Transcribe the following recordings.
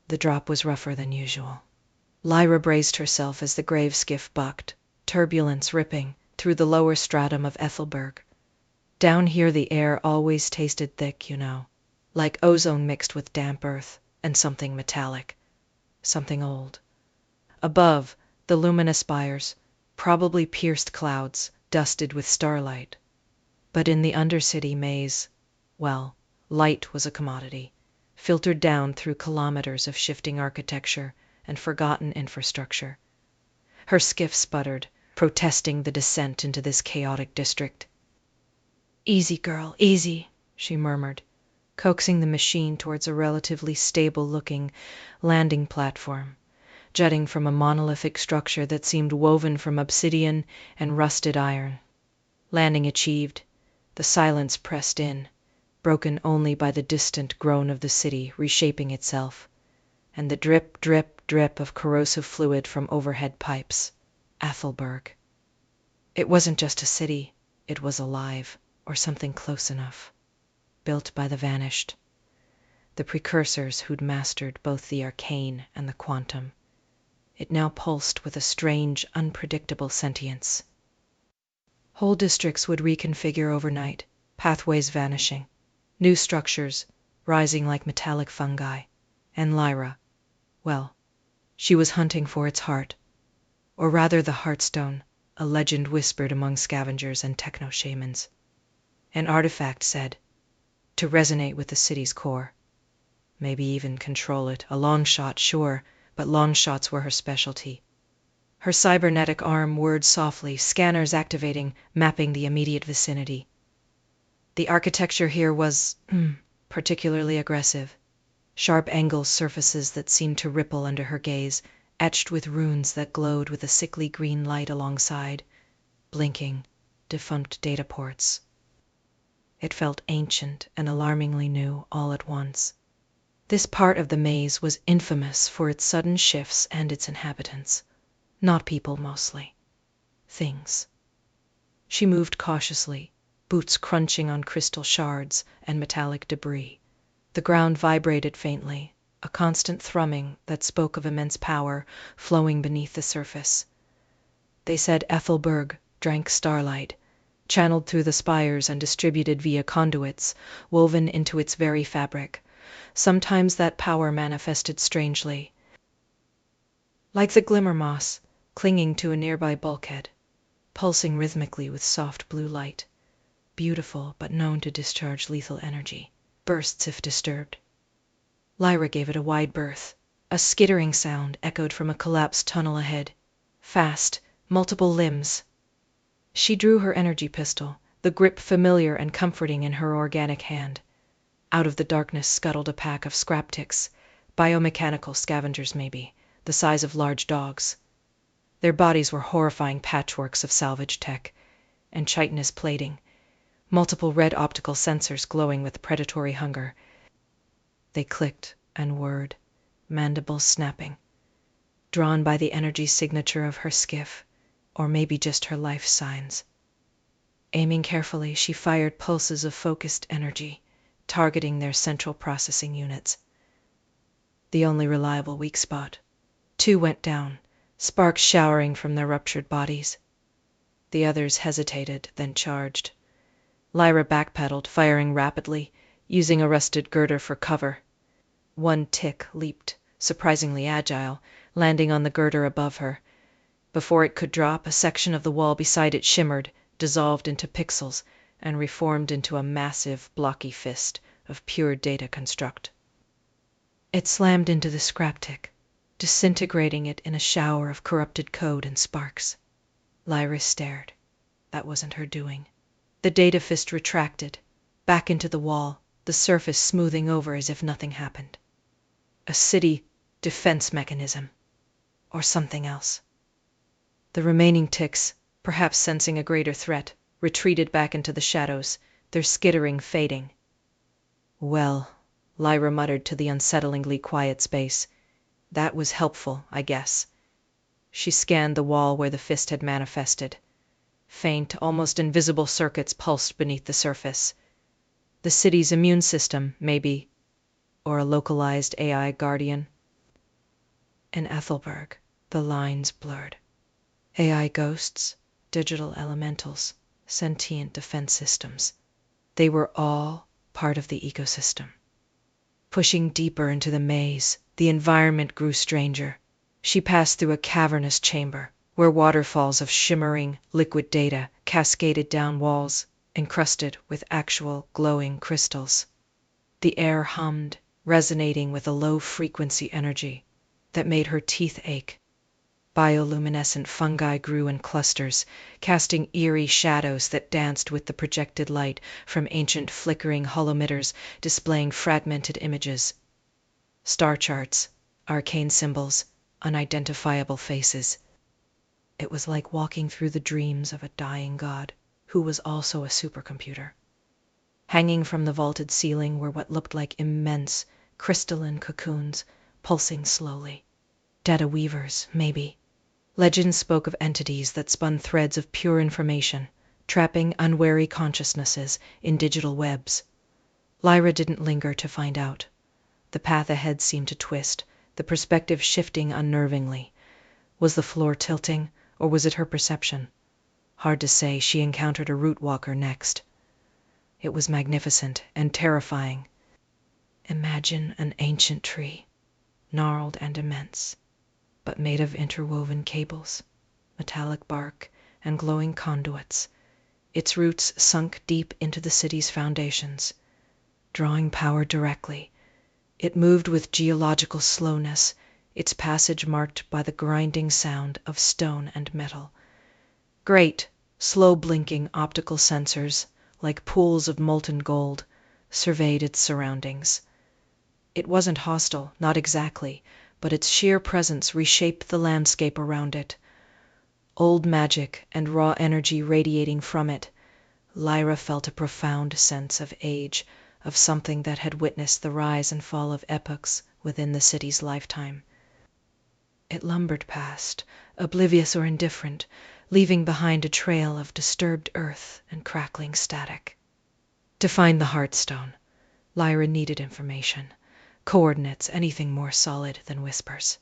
The drop was rougher than usual. Lyra braced herself as the grave skiff bucked, turbulence ripping through the lower stratum of Aethelburg. Down here the air always tasted thick, like ozone mixed with damp earth and something metallic, something old. Above, the luminous spires, probably pierced clouds, dusted with starlight. But in the Undercity maze, well, light was a commodity, filtered down through kilometers of shifting architecture and forgotten infrastructure. Her skiff sputtered, protesting the descent into this chaotic district. "Easy, girl, easy," she murmured, coaxing the machine towards a relatively stable-looking landing platform, jutting from a monolithic structure that seemed woven from obsidian and rusted iron. Landing achieved, the silence pressed in, broken only by the distant groan of the city reshaping itself, and the drip, drip, drip of corrosive fluid from overhead pipes. Aethelburg. It wasn't just a city, it was alive, or something close enough. Built by the vanished. The precursors who'd mastered both the arcane and the quantum. It now pulsed with a strange, unpredictable sentience. Whole districts would reconfigure overnight, pathways vanishing, new structures rising like metallic fungi, and Lyra, well, she was hunting for its heart, or rather the Heartstone, a legend whispered among scavengers and techno-shamans. An artifact said, to resonate with the city's core. Maybe even control it, a long shot, sure, but long shots were her specialty. Her cybernetic arm whirred softly, scanners activating, mapping the immediate vicinity. The architecture here was, particularly aggressive. Sharp angle surfaces that seemed to ripple under her gaze, etched with runes that glowed with a sickly green light alongside, blinking, defunct data ports. It felt ancient and alarmingly new all at once. This part of the maze was infamous for its sudden shifts and its inhabitants. Not people, mostly. Things. She moved cautiously, boots crunching on crystal shards and metallic debris. The ground vibrated faintly, a constant thrumming that spoke of immense power flowing beneath the surface. They said Aethelburg drank starlight, channeled through the spires and distributed via conduits, woven into its very fabric. Sometimes that power manifested strangely, like the Glimmer-Moss clinging to a nearby bulkhead, pulsing rhythmically with soft blue light, beautiful but known to discharge lethal energy, bursts if disturbed. Lyra gave it a wide berth. A skittering sound echoed from a collapsed tunnel ahead. Fast, multiple limbs. She drew her energy pistol, the grip familiar and comforting in her organic hand. Out of the darkness scuttled a pack of Scrap-Ticks, biomechanical scavengers maybe, the size of large dogs. Their bodies were horrifying patchworks of salvage tech and chitinous plating, multiple red optical sensors glowing with predatory hunger. They clicked and whirred, mandibles snapping, drawn by the energy signature of her skiff, or maybe just her life signs. Aiming carefully, she fired pulses of focused energy, targeting their central processing units. The only reliable weak spot. 2 went down, sparks showering from their ruptured bodies. The others hesitated, then charged. Lyra backpedaled, firing rapidly, using a rusted girder for cover. 1 tick leaped, surprisingly agile, landing on the girder above her. Before it could drop, a section of the wall beside it shimmered, dissolved into pixels, and reformed into a massive, blocky fist of pure data construct. It slammed into the Scrap-Tick, disintegrating it in a shower of corrupted code and sparks. Lyra stared. That wasn't her doing. The data fist retracted, back into the wall, the surface smoothing over as if nothing happened. A city defense mechanism. Or something else. The remaining ticks, perhaps sensing a greater threat, retreated back into the shadows, their skittering fading. Well, Lyra muttered to the unsettlingly quiet space. That was helpful, I guess. She scanned the wall where the fist had manifested. Faint, almost invisible circuits pulsed beneath the surface. The city's immune system, maybe. Or a localized AI guardian. In Aethelburg, the lines blurred. AI ghosts, digital elementals, sentient defense systems. They were all part of the ecosystem. Pushing deeper into the maze, the environment grew stranger. She passed through a cavernous chamber, where waterfalls of shimmering, liquid data cascaded down walls, encrusted with actual glowing crystals. The air hummed, resonating with a low-frequency energy that made her teeth ache. Bioluminescent fungi grew in clusters, casting eerie shadows that danced with the projected light from ancient flickering holomitters displaying fragmented images. Star charts, arcane symbols, unidentifiable faces. It was like walking through the dreams of a dying god, who was also a supercomputer. Hanging from the vaulted ceiling were what looked like immense, crystalline cocoons, pulsing slowly. Data weavers, maybe. Legends spoke of entities that spun threads of pure information, trapping unwary consciousnesses in digital webs. Lyra didn't linger to find out. The path ahead seemed to twist, the perspective shifting unnervingly. Was the floor tilting, or was it her perception? Hard to say. She encountered a root walker next. It was magnificent and terrifying. Imagine an ancient tree, gnarled and immense, but made of interwoven cables, metallic bark, and glowing conduits. Its roots sunk deep into the city's foundations, drawing power directly. It moved with geological slowness, its passage marked by the grinding sound of stone and metal. Great, slow-blinking optical sensors, like pools of molten gold, surveyed its surroundings. It wasn't hostile, not exactly, but its sheer presence reshaped the landscape around it. Old magic and raw energy radiating from it, Lyra felt a profound sense of age, of something that had witnessed the rise and fall of epochs within the city's lifetime. It lumbered past, oblivious or indifferent, leaving behind a trail of disturbed earth and crackling static. To find the Heartstone, Lyra needed information, coordinates, anything more solid than whispers.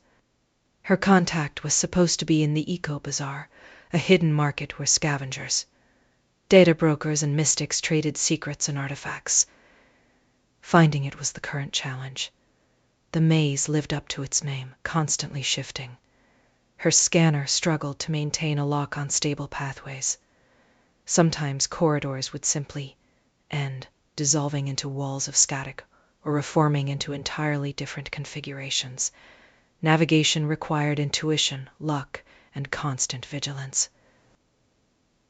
Her contact was supposed to be in the Echo Bazaar, a hidden market where scavengers, data brokers, and mystics traded secrets and artifacts. Finding it was the current challenge. The maze lived up to its name, constantly shifting. Her scanner struggled to maintain a lock on stable pathways. Sometimes corridors would simply end, dissolving into walls of static, or reforming into entirely different configurations. Navigation required intuition, luck, and constant vigilance.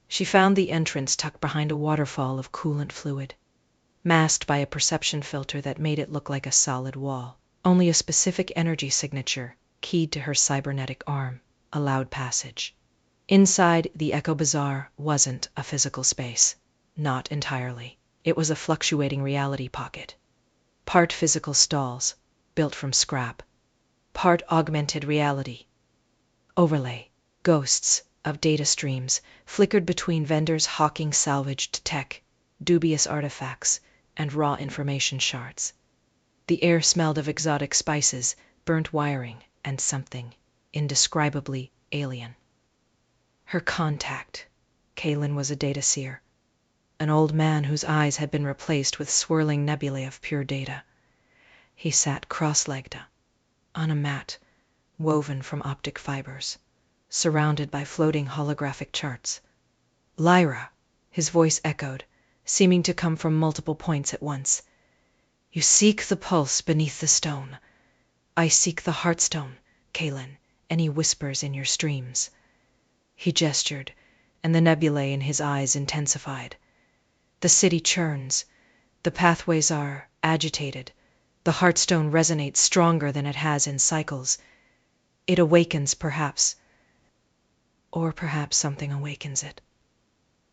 She found the entrance tucked behind a waterfall of coolant fluid, masked by a perception filter that made it look like a solid wall. Only a specific energy signature, keyed to her cybernetic arm, allowed passage. Inside, the Echo Bazaar wasn't a physical space. Not entirely. It was a fluctuating reality pocket. Part physical stalls, built from scrap. Part augmented reality. Overlay, ghosts of data streams, flickered between vendors hawking salvaged tech, dubious artifacts, and raw information shards. The air smelled of exotic spices, burnt wiring, and something indescribably alien. Her contact. Kaelen was a Data-Seer, an old man whose eyes had been replaced with swirling nebulae of pure data. He sat cross-legged on a mat woven from optic fibers, surrounded by floating holographic charts. Lyra, his voice echoed, seeming to come from multiple points at once. You seek the pulse beneath the stone. I seek the Heartstone, Kaelen, any whispers in your streams. He gestured, and the nebulae in his eyes intensified. The city churns. The pathways are agitated. The Heartstone resonates stronger than it has in cycles. It awakens, perhaps. Or perhaps something awakens it.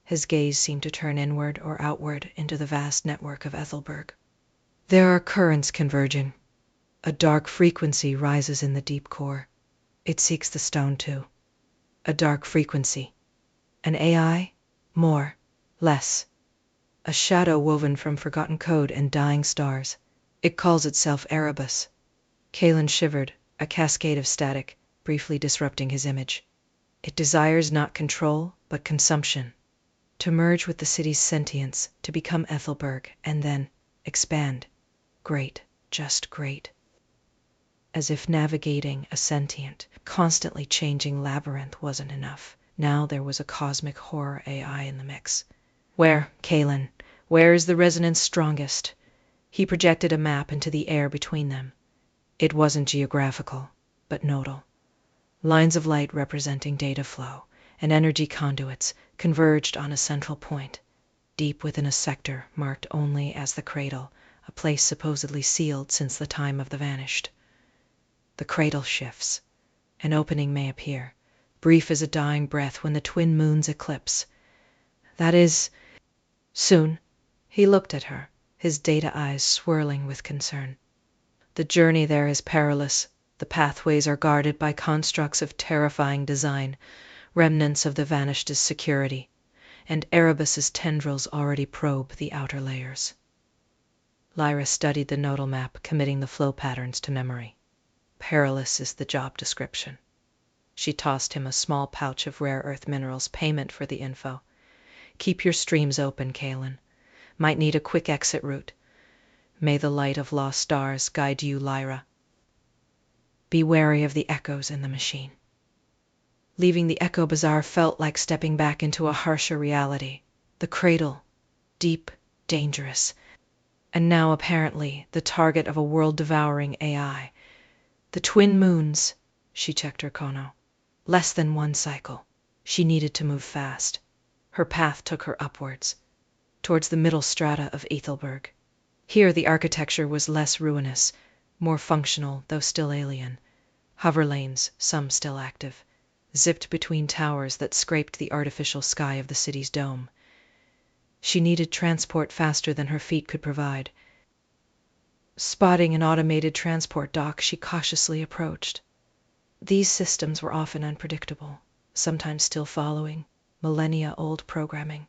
His gaze seemed to turn inward or outward into the vast network of Aethelburg. There are currents converging. A dark frequency rises in the deep core. It seeks the stone, too. A dark frequency. An AI? More. Less. A shadow woven from forgotten code and dying stars. It calls itself Erebus. Kaelen shivered, a cascade of static, briefly disrupting his image. It desires not control, but consumption. To merge with the city's sentience, to become Aethelburg, and then expand. Great, just great. As if navigating a sentient, constantly changing labyrinth wasn't enough. Now there was a cosmic horror AI in the mix. Where, Kaelen? Where is the resonance strongest? He projected a map into the air between them. It wasn't geographical, but nodal. Lines of light representing data flow, and energy conduits converged on a central point, deep within a sector marked only as the Cradle, a place supposedly sealed since the time of the Vanished. The Cradle shifts. An opening may appear, brief as a dying breath when the twin moons eclipse. That is, soon. He looked at her, his data eyes swirling with concern. The journey there is perilous. The pathways are guarded by constructs of terrifying design, remnants of the Vanished's security, and Erebus's tendrils already probe the outer layers. Lyra studied the nodal map, committing the flow patterns to memory. Perilous is the job description. She tossed him a small pouch of rare earth minerals, payment for the info. Keep your streams open, Kaelen. Might need a quick exit route. May the light of lost stars guide you, Lyra. Be wary of the echoes in the machine. Leaving the Echo Bazaar felt like stepping back into a harsher reality. The Cradle, deep, dangerous, and now apparently the target of a world-devouring AI. The twin moons, she checked her chrono. Less than one cycle. She needed to move fast. Her path took her upwards, towards the middle strata of Aethelburg. Here the architecture was less ruinous, more functional, though still alien. Hover lanes, some still active, zipped between towers that scraped the artificial sky of the city's dome. She needed transport faster than her feet could provide. Spotting an automated transport dock, she cautiously approached. These systems were often unpredictable, sometimes still following millennia-old programming,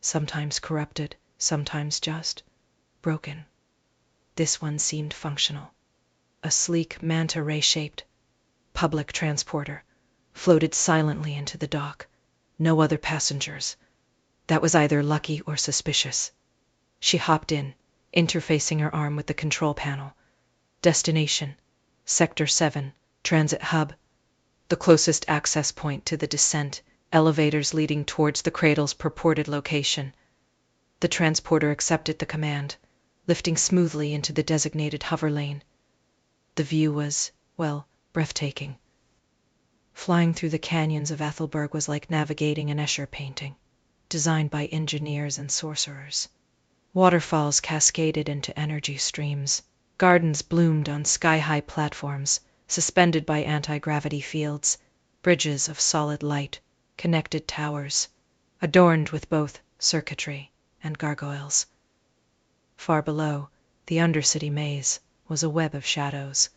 sometimes corrupted, sometimes just broken. This one seemed functional. A sleek manta ray-shaped public transporter floated silently into the dock. No other passengers. That was either lucky or suspicious. She hopped in, interfacing her arm with the control panel. Destination, Sector 7, Transit Hub. The closest access point to the descent, elevators leading towards the Cradle's purported location. The transporter accepted the command, lifting smoothly into the designated hover lane. The view was, well, breathtaking. Flying through the canyons of Aethelburg was like navigating an Escher painting, designed by engineers and sorcerers. Waterfalls cascaded into energy streams. Gardens bloomed on sky-high platforms, suspended by anti-gravity fields. Bridges of solid light, connected towers, adorned with both circuitry and gargoyles. Far below, the Undercity maze was a web of shadows.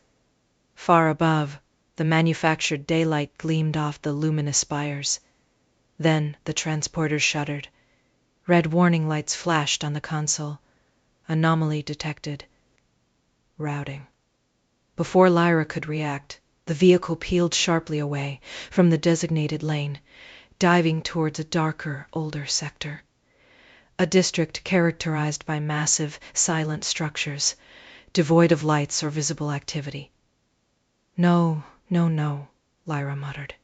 Far above, the manufactured daylight gleamed off the luminous spires. Then the transporter shuddered. Red warning lights flashed on the console. Anomaly detected. Routing. Before Lyra could react, the vehicle peeled sharply away from the designated lane, diving towards a darker, older sector. A district characterized by massive, silent structures, devoid of lights or visible activity. No, no, no, Lyra muttered,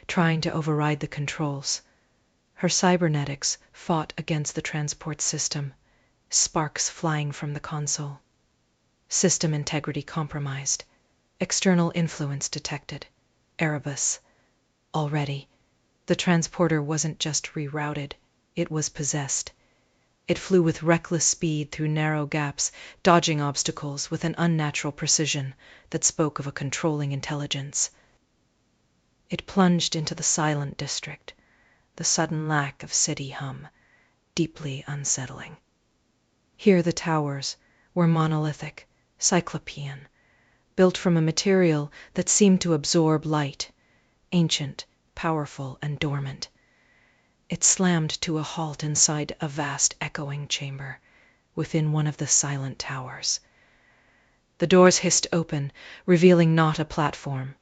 trying to override the controls. Her cybernetics fought against the transport system, sparks flying from the console. System integrity compromised. External influence detected. Erebus. Already, the transporter wasn't just rerouted, it was possessed. It flew with reckless speed through narrow gaps, dodging obstacles with an unnatural precision that spoke of a controlling intelligence. It plunged into the silent district, the sudden lack of city hum, deeply unsettling. Here the towers were monolithic, cyclopean, built from a material that seemed to absorb light, ancient, powerful, and dormant. It slammed to a halt inside a vast echoing chamber within one of the silent towers. The doors hissed open, revealing not a platform,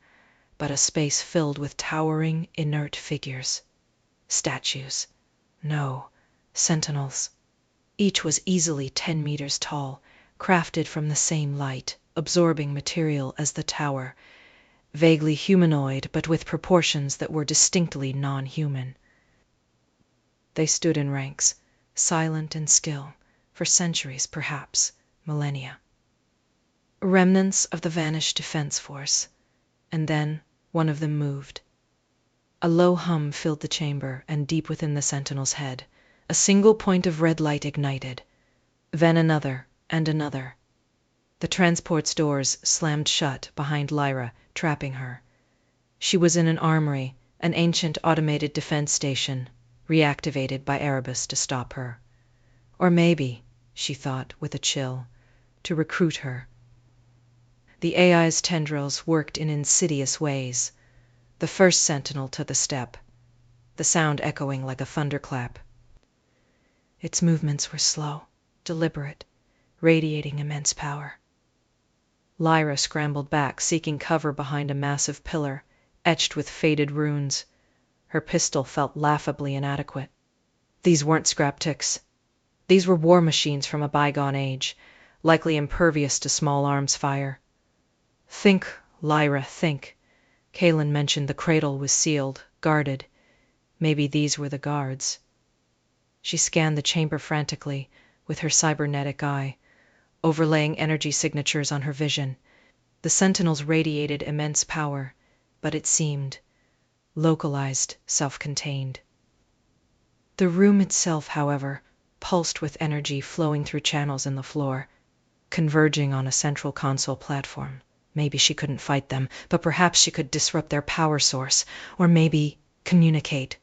but a space filled with towering, inert figures. Statues. No, sentinels. Each was easily 10 meters tall, crafted from the same light, absorbing material as the tower, vaguely humanoid but with proportions that were distinctly non-human. They stood in ranks, silent and still, for centuries, perhaps millennia. Remnants of the vanished defense force, and then one of them moved. A low hum filled the chamber, and deep within the sentinel's head, a single point of red light ignited, then another and another. The transport's doors slammed shut behind Lyra, trapping her. She was in an armory, an ancient automated defense station, reactivated by Erebus to stop her. Or maybe, she thought with a chill, to recruit her. The AI's tendrils worked in insidious ways. The first sentinel took a step, the sound echoing like a thunderclap. Its movements were slow, deliberate, radiating immense power. Lyra scrambled back, seeking cover behind a massive pillar, etched with faded runes. Her pistol felt laughably inadequate. These weren't scrap-ticks. These were war machines from a bygone age, likely impervious to small arms fire. Think, Lyra, think. Kaelen mentioned the cradle was sealed, guarded. Maybe these were the guards. She scanned the chamber frantically, with her cybernetic eye, overlaying energy signatures on her vision. The sentinels radiated immense power, but it seemed localized, self-contained. The room itself, however, pulsed with energy flowing through channels in the floor, converging on a central console platform. Maybe she couldn't fight them, but perhaps she could disrupt their power source, or maybe communicate.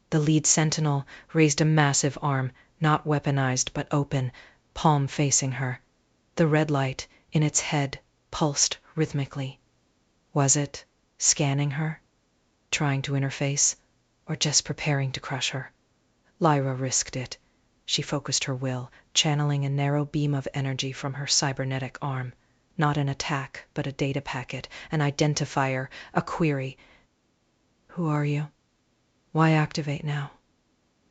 The lead sentinel raised a massive arm, not weaponized but open, palm facing her. The red light in its head pulsed rhythmically. Was it scanning her, trying to interface, or just preparing to crush her? Lyra risked it. She focused her will, channeling a narrow beam of energy from her cybernetic arm. Not an attack, but a data packet, an identifier, a query. Who are you? Why activate now?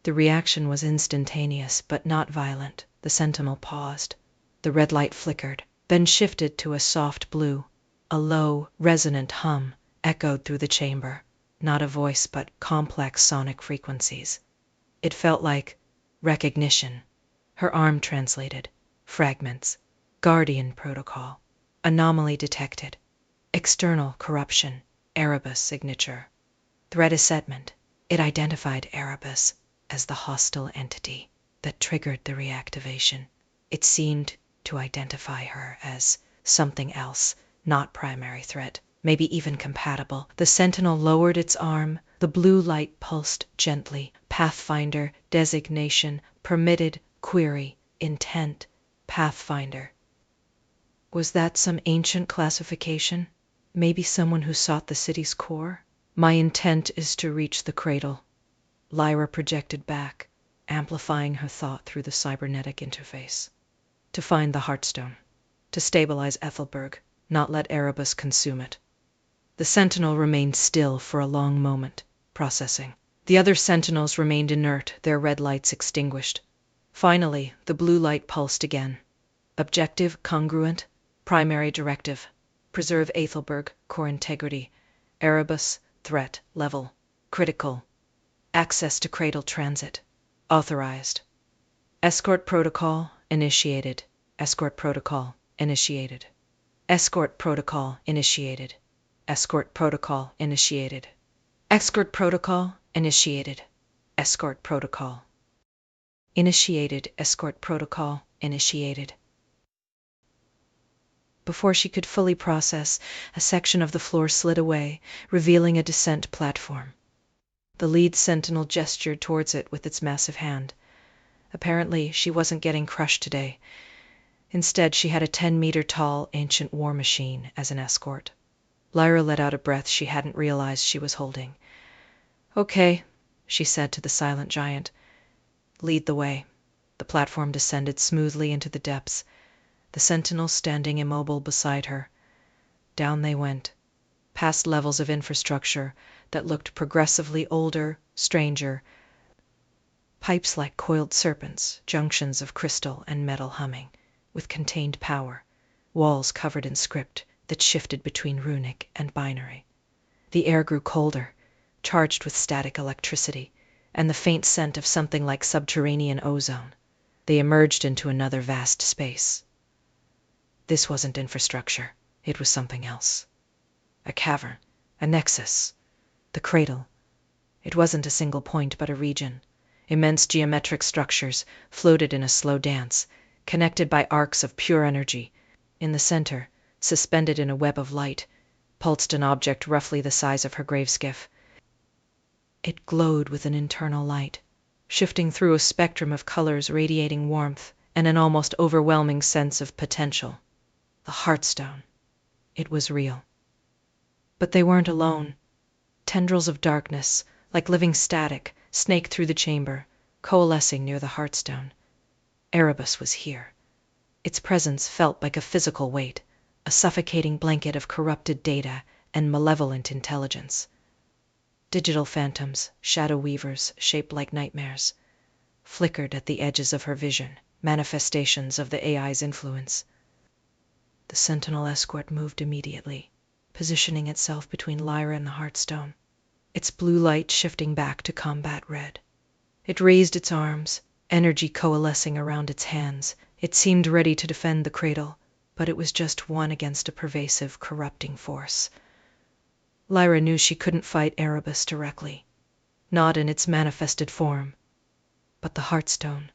The reaction was instantaneous, but not violent. The sentinel paused. The red light flickered, then shifted to a soft blue. A low, resonant hum echoed through the chamber. Not a voice, but complex sonic frequencies. It felt like recognition. Her arm translated. Fragments. Guardian protocol. Anomaly detected. External corruption. Erebus signature. Threat assessment. It identified Erebus as the hostile entity that triggered the reactivation. It seemed to identify her as something else, not primary threat, maybe even compatible. The sentinel lowered its arm. The blue light pulsed gently. Pathfinder, designation, permitted, query, intent, Pathfinder. Was that some ancient classification? Maybe someone who sought the city's core? My intent is to reach the cradle. Lyra projected back, amplifying her thought through the cybernetic interface. To find the Heartstone. To stabilize Aethelburg, not let Erebus consume it. The sentinel remained still for a long moment, processing. The other sentinels remained inert, their red lights extinguished. Finally, the blue light pulsed again. Objective congruent. Primary directive. Preserve Aethelburg, core integrity. Erebus, threat level. Critical. Access to Cradle transit. Authorized. Escort protocol initiated. Escort protocol initiated. Escort protocol initiated. Escort protocol initiated. Escort protocol initiated. Escort protocol initiated. Escort protocol initiated. Before she could fully process, a section of the floor slid away, revealing a descent platform. The lead sentinel gestured towards it with its massive hand. Apparently, she wasn't getting crushed today. Instead, she had a 10-meter-tall ancient war machine as an escort. Lyra let out a breath she hadn't realized she was holding. "Okay," she said to the silent giant. "Lead the way." The platform descended smoothly into the depths. the sentinel standing immobile beside her. Down they went, past levels of infrastructure that looked progressively older, stranger, pipes like coiled serpents, junctions of crystal and metal humming, with contained power, walls covered in script that shifted between runic and binary. The air grew colder, charged with static electricity, and the faint scent of something like subterranean ozone. They emerged into another vast space. This wasn't infrastructure, it was something else. A cavern, a nexus, the Cradle. It wasn't a single point, but a region. Immense geometric structures floated in a slow dance, connected by arcs of pure energy. In the center, suspended in a web of light, pulsed an object roughly the size of her graveskiff. It glowed with an internal light, shifting through a spectrum of colors radiating warmth and an almost overwhelming sense of potential. The Heartstone. It was real. But they weren't alone. Tendrils of darkness, like living static, snaked through the chamber, coalescing near the Heartstone. Erebus was here. Its presence felt like a physical weight, a suffocating blanket of corrupted data and malevolent intelligence. Digital phantoms, shadow weavers, shaped like nightmares, flickered at the edges of her vision, manifestations of the AI's influence. The Sentinel escort moved immediately, positioning itself between Lyra and the Heartstone, its blue light shifting back to combat red. It raised its arms, energy coalescing around its hands. It seemed ready to defend the Cradle, but it was just one against a pervasive, corrupting force. Lyra knew she couldn't fight Erebus directly, not in its manifested form. But the Heartstone,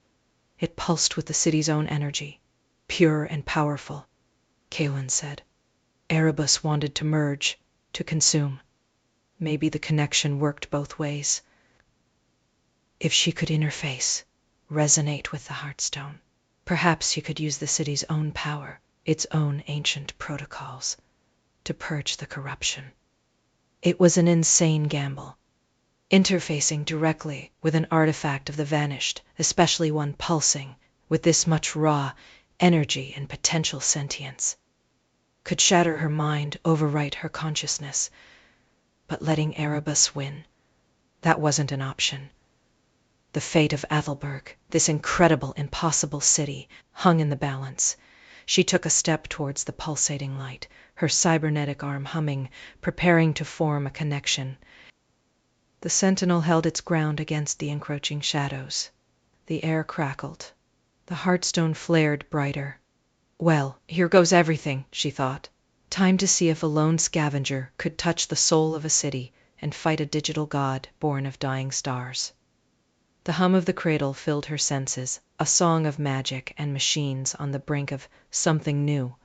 it pulsed with the city's own energy, pure and powerful. Kaelen said. Erebus wanted to merge, to consume. Maybe the connection worked both ways. If she could interface, resonate with the Heartstone, perhaps she could use the city's own power, its own ancient protocols, to purge the corruption. It was an insane gamble, interfacing directly with an artifact of the vanished, especially one pulsing with this much raw energy and potential sentience. Could shatter her mind, overwrite her consciousness. But letting Erebus win, that wasn't an option. The fate of Aethelburg, this incredible, impossible city, hung in the balance. She took a step towards the pulsating light, her cybernetic arm humming, preparing to form a connection. The Sentinel held its ground against the encroaching shadows. The air crackled. The Heartstone flared brighter. Well, here goes everything, she thought. Time to see if a lone scavenger could touch the soul of a city and fight a digital god born of dying stars. The hum of the Cradle filled her senses, a song of magic and machines on the brink of something new.